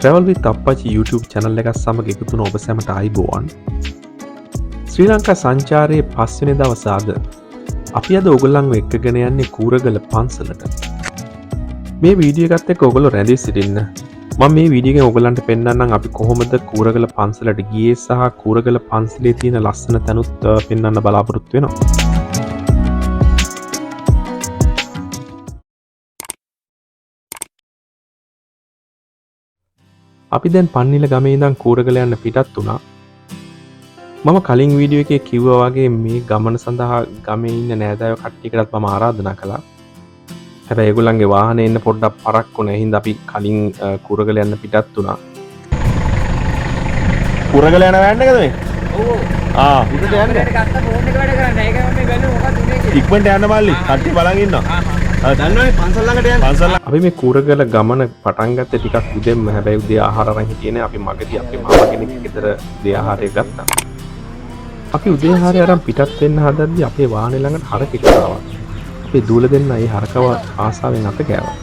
Travel with Appachi YouTube channel එකත් සමග එකතු වුණ ඔබ සැමට ආයිබෝවන්. ශ්‍රී ලංකා සංචාරයේ 5 වෙනි දවස අද. අපි අද ඔයගොල්ලන්ව එක්කගෙන යන්නේ කූරගල පන්සලට. මේ වීඩියෝ එකත් එක්ක ඔයගොල්ලෝ රැඳී සිටින්න. මම මේ වීඩියෝ එකෙන් ඔයගොල්ලන්ට පෙන්නන්නම් අපි කොහොමද කූරගල පන්සලට ගියේ සහ කූරගල පන්සලේ තියෙන ලස්සන තැනුත් පෙන්වන්න බලාපොරොත්තු වෙනවා. අපි දැන් පන්නිල ගමේ ඉඳන් කූරගල යන්න පිටත් වුණා. මම කලින් වීඩියෝ එකේ කිව්වා වගේ මේ ගමන සඳහා ගමේ ඉන්න නෑදෑයෝ කට්ටියකටත් මම ආරාධනා කළා. හැබැයි ඒගොල්ලන්ගේ වාහනේ එන්න පොඩ්ඩක් පරක් වුණා. හින්දා අපි කලින් කූරගල යන්න පිටත් වුණා. කූරගල යන වෑන් එකද මේ? ඔව්. පිටට යන්නේ. ගත්ත ෆෝන් එක වැඩ කරන්නේ. ඒක මම බැලුවා මොකක්ද උනේ කියලා. ඉක්මනට යන්න මල්ලි. කට්ටිය බලන් ඉන්නවා. දන්නවනේ පන්සල් ළඟට යන්න. පන්සල් අපි මේ කූරගල ගමන පටන් ගත්තේ ටිකක් උදෙන්ම. හැබැයි උදේ ආහාර අරන් හිටියේ නෑ. අපි මගදී අපේ මාමා කෙනෙක් ගෙදර උදේ ආහාරය ගත්තා. අපි උදේ ආහාරය අරන් පිටත් වෙන්න හදද්දී අපේ වාහනේ ළඟට හරකෙක් ආවා. අපේ දූල දෙන්න ඒ හරකව ආසාවෙන් අත ගෑවා.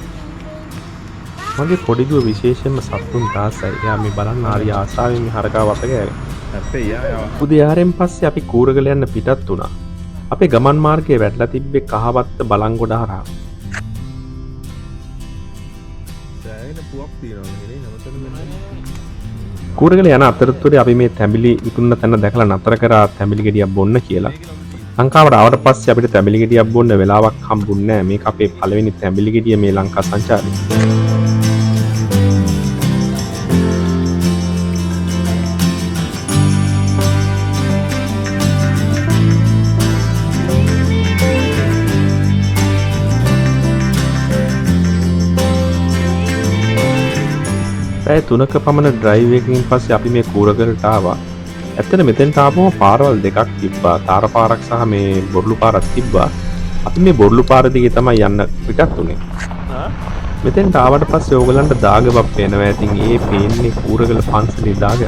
මගේ පොඩි දුව විශේෂයෙන්ම සතුන් දාසයි. එයා මේ බලන්න ආරි ආසාවෙන් මේ හරකව අත ගෑවේ. අපේ යා උදේ ආරෙන් පස්සේ අපි කූරගල යන්න පිටත් වුණා. අපේ ගමන් මාර්ගයේ වැටලා තිබ්බේ කහවත්ත බලංගොඩ හරහා. කූරගල යන අතරතුරේ අපි මේ තැඹිලි විකුණන තැන දැකලා නතර කරා තැඹිලි ගෙඩියක් බොන්න කියලා. ලංකාවට ආවට පස්සේ අපිට තැඹිලි ගෙඩියක් බොන්න වෙලාවක් හම්බුන්නේ නැහැ. මේක අපේ පළවෙනි තැඹිලි ගෙඩිය මේ ලංකා සංචාරේ. පැය 3ක පමණ ඩ්‍රයිව් එකකින් පස්සේ අපි මේ කූරගලට ආවා. ඇත්තට මෙතෙන්ට ආවම පාරවල් දෙකක් තිබ්බා. තාර පාරක් සහ මේ බොරළු පාරක් තිබ්බා. අපි මේ බොරළු පාර දිගේ තමයි යන්න පිටත් උනේ. මෙතෙන්ට ආවට පස්සේ ඕගලන්ට දාගබක් පේනවා. ඉතින් ඒ පේන්නේ කූරගල පන්සලේ දාග.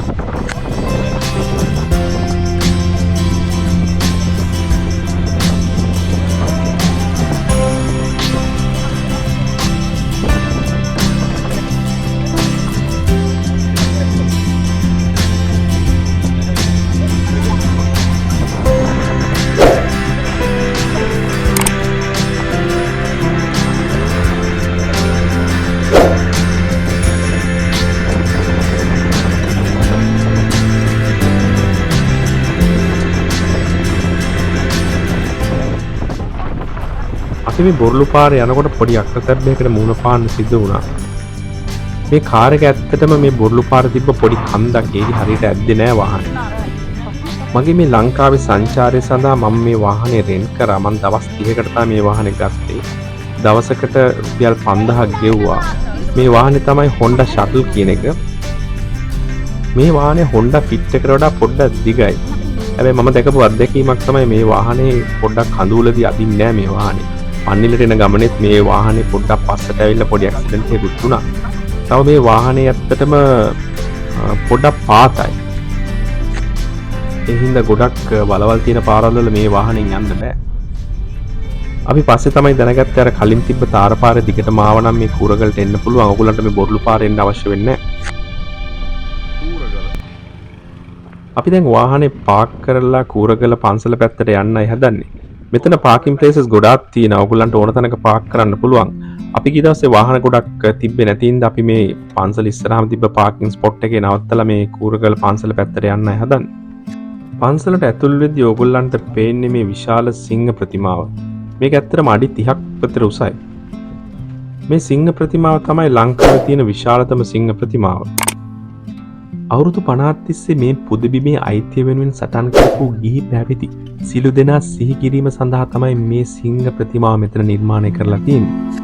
අපි මේ බොරළු පාරේ යනකොට පොඩි අක්කතැබ්බයකට මුණ පාන්න සිද්ධ වුණා. මේ කාර් එක ඇත්තටම මේ බොරළු පාරේ තිබ්බ පොඩි කන්දක්. ඒක හරියට ඇද්දේ නෑ වාහනේ. මගේ මේ ලංකාවේ සංචාරය සඳහා මම මේ වාහනේ රෙන්ට් කරා. මම දවස් 30කට තමයි මේ වාහනේ ගත්තේ. දවසකට රුපියල් 5000ක් ගෙව්වා. මේ වාහනේ තමයි Honda Shuttle කියන එක. මේ වාහනේ Honda Fit එකට වඩා පොඩ්ඩක් දිගයි. හැබැයි මම දැකපු අත්දැකීමක් තමයි මේ වාහනේ පොඩ්ඩක් කඳුලදී අදින්නේ නෑ මේ වාහනේ. පන්නිලට එන ගමනේත් මේ වාහනේ පොඩ්ඩක් පස්සට ඇවිල්ලා පොඩි ඇක්සිඩන්ට් එකකුත් වුණා. තව මේ වාහනේ ඇත්තටම පොඩ්ඩක් පාතයි. ඒ හින්දා ගොඩක් බලවල් තියෙන පාරවල් වල මේ වාහනෙන් යන්න බෑ. අපි පස්සේ තමයි දැනගත්තේ අර කලින් තිබ්බ තාර පාරේ දිගටම ආව නම් මේ කූරගලට එන්න පුළුවන්. ඔයගොල්ලන්ට මේ බොරළු පාරේ එන්න අවශ්‍ය වෙන්නේ නැහැ. අපි දැන් වාහනේ පාක් කරලා කූරගල පන්සල පැත්තට යන්නයි හදන්නේ. මෙතන පාකින් ප්ලේසස් ගොඩාක් තියෙනවා. ඔයගොල්ලන්ට ඕන තැනක පාක් කරන්න පුළුවන්. අපි ගිය දවසේ වාහන ගොඩක් තිබ්බේ නැති හින්දා අපි මේ පන්සල ඉස්සරහම තිබ්බ පාකින් ස්පොට් එකේ නවත්තලා මේ කූරගල පන්සල පැත්තට යන්නයි හදන්නේ. පන්සලට ඇතුල් වෙද්දී ඔයගොල්ලන්ට පේන්නේ මේ විශාල සිංහ ප්‍රතිමාව. මේක ඇත්තටම අඩි 30ක් විතර උසයි. මේ සිංහ ප්‍රතිමාව තමයි ලංකාවේ තියෙන විශාලතම සිංහ ප්‍රතිමාව. අවුරුදු 50ක් තිස්සේ මේ පුදබිමේ අයිතිය වෙනුවෙන් සටන් කරපු ගිහි පැවිදි සිළු දෙනා සිහි කිරීම සඳහා තමයි මේ සිංහ ප්‍රතිමාව මෙතන නිර්මාණය කරලා තියෙන්නේ.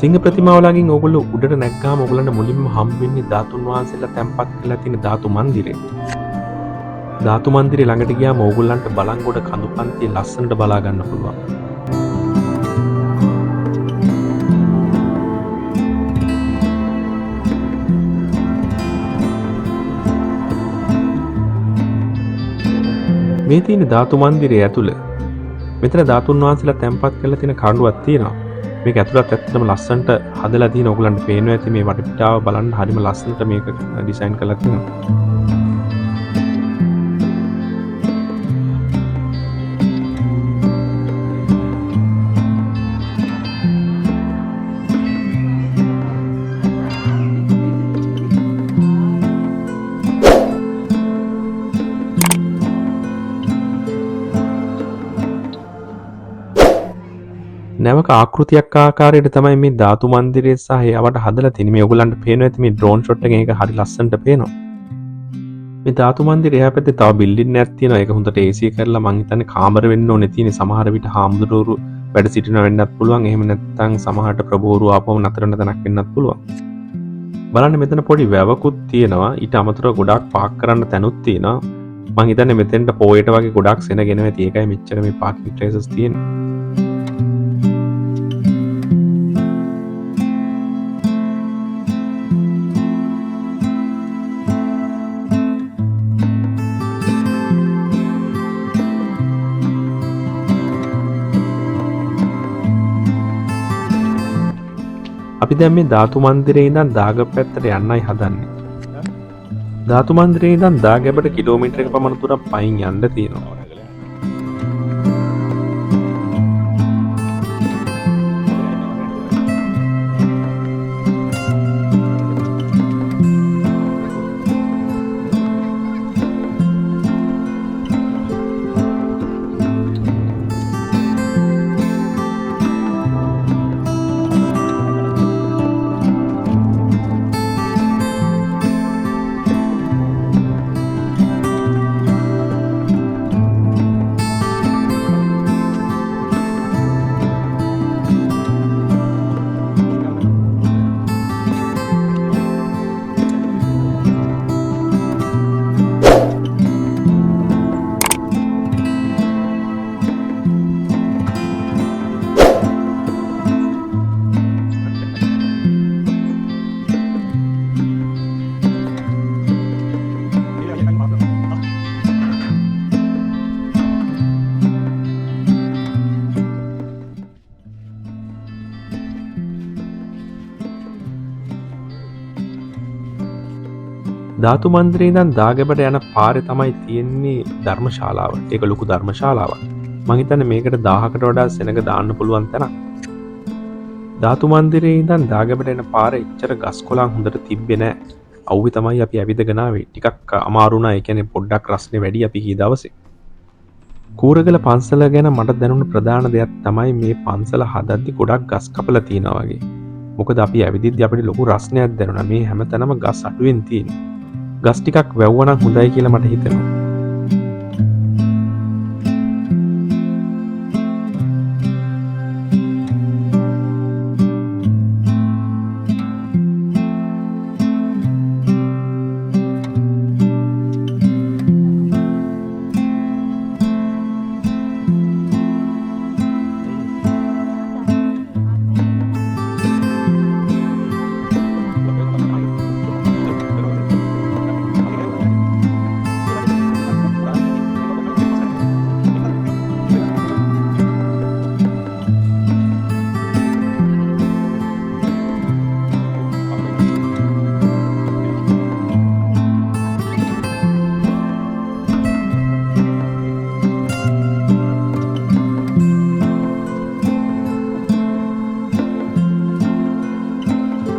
සිංහ ප්‍රතිමාවලගෙන් ඕගොල්ලෝ උඩට නැග්ගාම ඕගොල්ලන්ට මුලින්ම හම්බ වෙන්නේ ධාතුන් වහන්සේලා තැන්පත් කරලා තියෙන ධාතු මන්දිරය. ධාතු මන්දිරේ ළඟට ගියාම ඕගොල්ලන්ට බලංගොඩ කඳුපන්තිය ලස්සනට බලා ගන්න පුළුවන්. මේ තියෙන ධාතු මන්දිරයේ ඇතුළ මෙතන ධාතුන් වහන්සේලා තැන්පත් කරලා තියෙන කණ්ඩුවක් තියෙනවා. මේක ඇතුළත් ඇත්තටම ලස්සනට හදලා තියෙන ඕගොල්ලන්ට පේනවා ඇති මේ වටපිටාව බලන්න හරිම ලස්සනට මේක ඩිසයින් කරලා තියෙනවා. නැවක ආකෘතියක් ආකාරයට තමයි මේ ධාතු මන්දිරය සහ ඒවට හදලා තියෙන්නේ. මේ ඔයගලන්ට පේනවා ඇති මේ ඩ්‍රෝන් ෂොට් එකෙන් ඒක හරි ලස්සනට පේනවා. මේ ධාතු මන්දිරය එහා පැත්තේ තව බිල්ඩින් එකක් තියෙනවා. ඒක හොඳට AC කරලා මං හිතන්නේ කාමර වෙන්න ඕනේ තියෙන්නේ. සමහර විට හාමුදුරුවෝ වැඩ සිටින වෙන්නත් පුළුවන්. එහෙම නැත්නම් සමහරට ප්‍රභූවරු ආපහු නතර වෙන තැනක් වෙන්නත් පුළුවන්. බලන්න මෙතන පොඩි වැවකුත් තියෙනවා. ඊට අමතරව ගොඩාක් පාක් කරන්න තැනුත් තියෙනවා. මං හිතන්නේ මෙතෙන්ට පොයට වගේ ගොඩාක් සෙනගෙනවා ඇති. ඒකයි මෙච්චර මේ පාකින් ප්ලේසස් තියෙන්නේ. අපි දැන් මේ ධාතු මන්දිරේ ඉඳන් දාගැබ පැත්තට යන්නයි හදන්නේ. ධාතු මන්දිරේ ඉඳන් දාගැබට කිලෝමීටරයක පමණ දුරක් පයින් යන්න තියෙනවා. ධාතු මන්දිරේ ඉඳන් දාගැබට යන පාරේ තමයි තියෙන්නේ ධර්මශාලාව. ඒක ලොකු ධර්මශාලාවක්. මං හිතන්නේ මේකට 1000කට වඩා සෙනඟ දාන්න පුළුවන් තැනක්. ධාතු මන්දිරේ ඉඳන් දාගැබට යන පාරේ ඉච්චර ගස් කොළන් හොඳට තිබ්බේ නැහැ. අවුවේ තමයි අපි ඇවිදගෙන ආවේ. ටිකක් අමාරු වුණා. ඒ කියන්නේ පොඩ්ඩක් රස්නේ වැඩි අපි කී දවසේ. කූරගල පන්සල ගැන මට දැනුණු ප්‍රධාන දෙයක් තමයි මේ පන්සල හදද්දි ගොඩක් ගස් කපලා තියෙනවා වගේ. මොකද අපි ඇවිදිද්දි අපිට ලොකු රස්නයක් දැනුණා. මේ හැමතැනම ගස් අඩුවෙන් තියෙනවා. ගස් ටිකක් වැව්වනම් හොඳයි කියලා මට හිතෙනවා.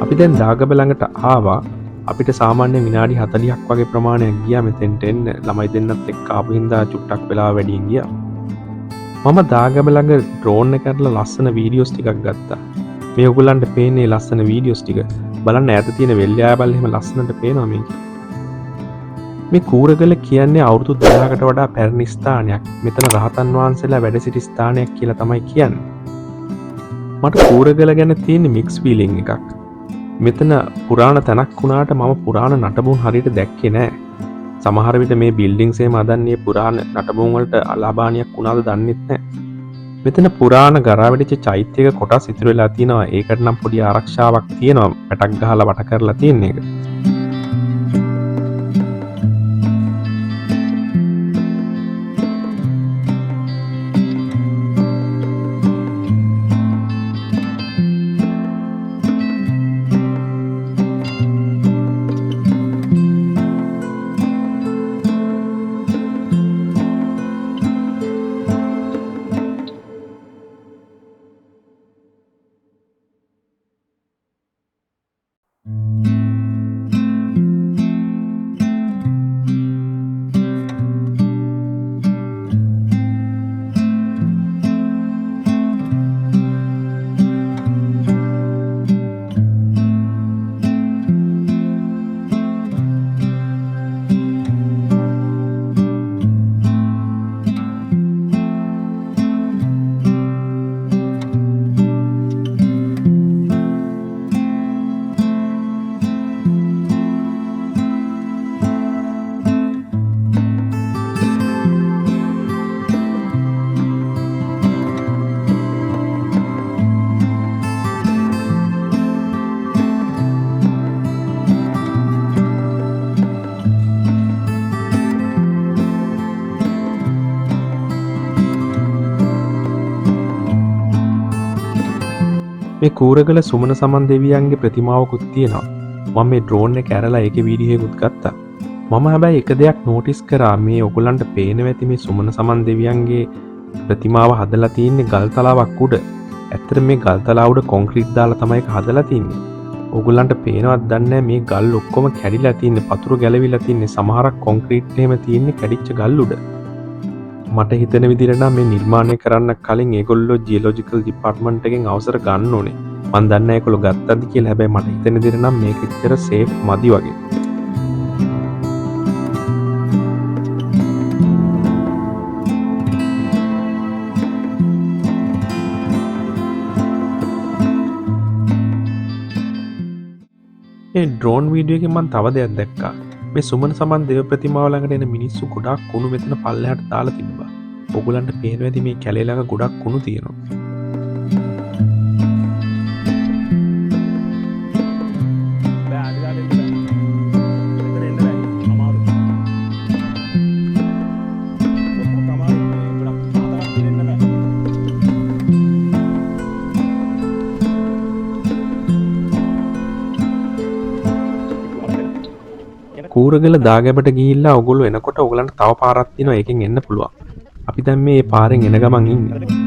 අපි දැන් දාගැබ ළඟට ආවා. අපිට සාමාන්‍ය විනාඩි 40ක් වගේ ප්‍රමාණයක් ගියා මෙතෙන්ට එන්න. ළමයි දෙන්නත් එක්ක ආපු හින්දා චුට්ටක් වෙලා වැඩියෙන් ගියා. මම දාගැබ ළඟ ඩ්‍රෝන් එක කරලා ලස්සන වීඩියෝස් ටිකක් ගත්තා. මේ ඔයගොල්ලන්ට පේන්නේ ලස්සන වීඩියෝස් ටික. බලන්න ඈත තියෙන වෙල්යාබල් එහෙම ලස්සනට පේනවා මේක. මේ කූරගල කියන්නේ අවුරුදු 2000කට වඩා පැරණි ස්ථානයක්. මෙතන රහතන් වහන්සේලා වැඩ සිටි ස්ථානයක් කියලා තමයි කියන්නේ. මට කූරගල ගැන තියෙන මික්ස් ෆීලිං එකක්. මෙතන පුරාණ තැනක් වුණාට මම පුරාණ නටබුන් හරියට දැක්කේ නෑ. සමහර විට මේ බිල්ඩින්ග්ස් එහෙම හදන්නේ පුරාණ නටබුන් වලට අලාභානියක් වුණාද දන්නෙත් නෑ. මෙතන පුරාණ ගරාවැටිච්ච චෛත්‍යයක කොටස් ඉතුරු වෙලා තියෙනවා. ඒකට නම් පොඩි ආරක්ෂාවක් තියෙනවා. පැටක් ගහලා වට කරලා තියෙන එක. මේ කූරගල සුමන සමන් දෙවියන්ගේ ප්‍රතිමාවකුත් තියෙනවා. මම මේ ඩ්‍රෝන් එක ඇරලා ඒකේ වීඩියෝ එකකුත් ගත්තා. මම හැබැයි එක දෙයක් නෝටිස් කරා මේ ඔයගොල්ලන්ට පේනවා ඇති මේ සුමන සමන් දෙවියන්ගේ ප්‍රතිමාව හදලා තියෙන්නේ ගල් තලාවක් උඩ. ඇත්තට මේ ගල් තලාව උඩ කොන්ක්‍රීට් දාලා තමයි ඒක හදලා තියෙන්නේ. ඔයගොල්ලන්ට පේනවද දන්නේ මේ ගල් ඔක්කොම කැඩිලා තියෙන්නේ, පතුරු ගැලවිලා තියෙන්නේ. සමහරක් කොන්ක්‍රීට් එහෙම තියෙන්නේ කැඩිච්ච ගල් උඩ. මට හිතන විදිහට නම් මේ නිර්මාණය කරන්න කලින් ඒගොල්ලෝ ජියොලොජිකල් ඩිපාර්ට්මන්ට් එකෙන් අවසර ගන්න ඕනේ. මම දන්නේ නැහැ ඒගොල්ලෝ ගත්තද කියලා. හැබැයි මට හිතෙන විදිහට නම් මේක එච්චර සේෆ් මදි වගේ. මේ ඩ්‍රෝන් වීඩියෝ එකෙන් මම තව දෙයක් දැක්කා. මේ සුමන සමන් දේව ප්‍රතිමාව ළඟට එන මිනිස්සු ගොඩක් කුණු මෙතන පල්ලෙහාට දාලා තිබ්බා. ඔයගොල්ලන්ට පේනවා ඇති මේ කැලේ ළඟ ගොඩක් කුණු තියෙනවා. කූරගල දාගැබට ගිහිල්ලා ඔයගොල්ලෝ එනකොට ඔයගලන්ට තව පාරක් තියෙනවා. ඒකෙන් එන්න පුළුවන්. අපි දැන් මේ පාරෙන් එන ගමන් ඉන්නේ.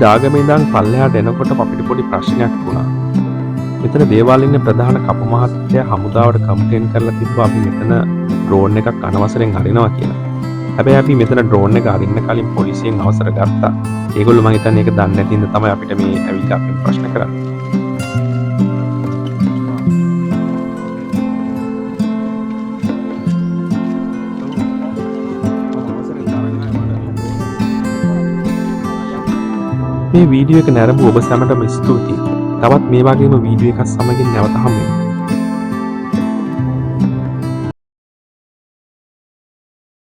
දාගමේ ඉඳන් පල්ලෙහාට එනකොට අපිට පොඩි ප්‍රශ්නයක් වුණා. මෙතන දේවාලේ ඉන්න ප්‍රධාන කපු මහත්තයා හමුදාවට කම්ප්ලේන් කරලා තිබ්බා අපි මෙතන ඩ්‍රෝන් එකක් අනවසරෙන් අරිනවා කියලා. හැබැයි අපි මෙතන ඩ්‍රෝන් එක අරින්න කලින් පොලිසියෙන් අවසර ගත්තා. ඒගොල්ලෝ මං හිතන්නේ ඒක දන්නේ නැති ඉඳන් තමයි අපිට මේ ඇවිල්ලා අපිට ප්‍රශ්න කරන්නේ. මේ වීඩියෝ එක නැරඹු ඔබ සැමටම ස්තුතියි. තවත් මේ වගේම වීඩියෝ එකක් සමගින් නැවත හමු වෙමු.